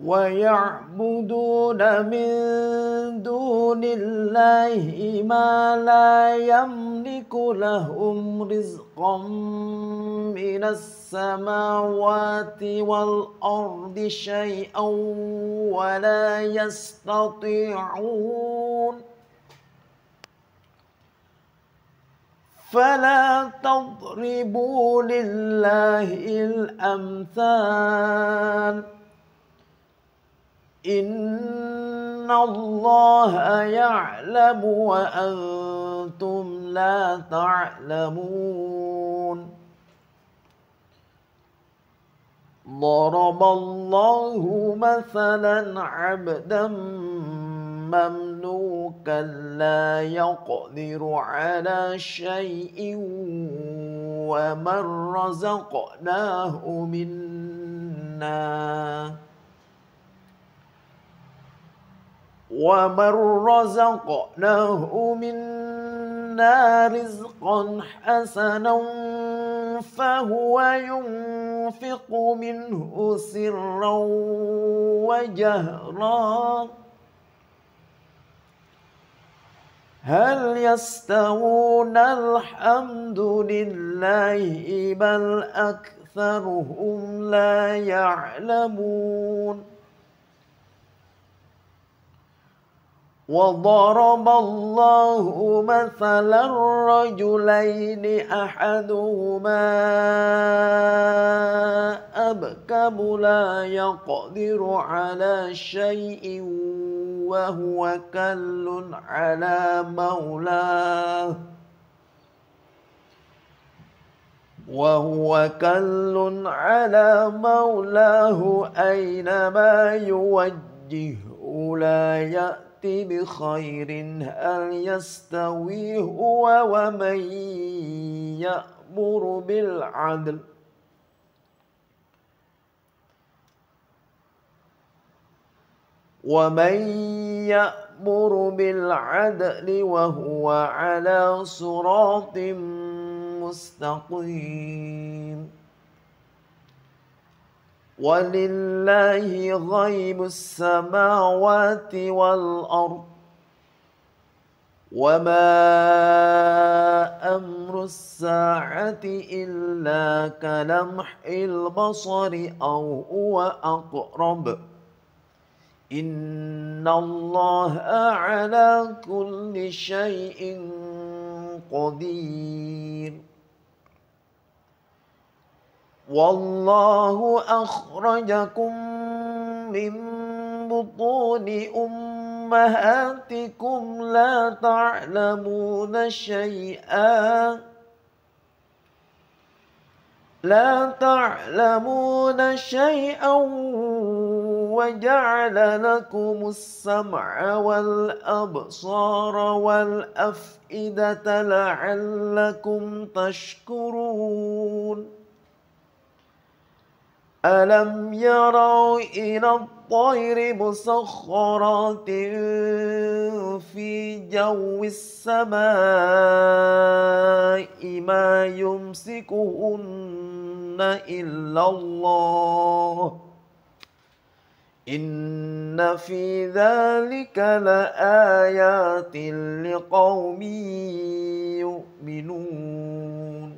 ويعبدون من دون الله ما لا يملك لهم رزقا من السماوات والأرض شيئا ولا يستطيعون فلا تضربوا لله الأمثال إن الله يعلم وأنتم لا تعلمون ضرب الله مثلا عبدا مملوكا لا يقدر على شيء ومن رزقناه منا رزقا حسنا فهو ينفق منه سرا وجهرا هل يستوون الحمد لله بل أكثرهم لا يعلمون وضرب الله مثلا رجلين أحدهما أبكم لا يقدر على شيء وهو كل على مولاه أينما يوجهه لا يأتي بخير هل يستوي هو ومن يأمر بالعدل وهو على صراط مستقيم ولله غيب السماوات والأرض وما أمر الساعة إلا كلمح البصر أو هو أقرب إن الله على كل شيء قدير والله أخرجكم من بطون أمهاتكم لا تعلمون شيئا وجعل لكم السمع والأبصار والأفئدة لعلكم تشكرون ألم يروا إلى الطير مسخرات في جو السماء ما يمسكهن إلا الله إن في ذلك لآيات لقوم يؤمنون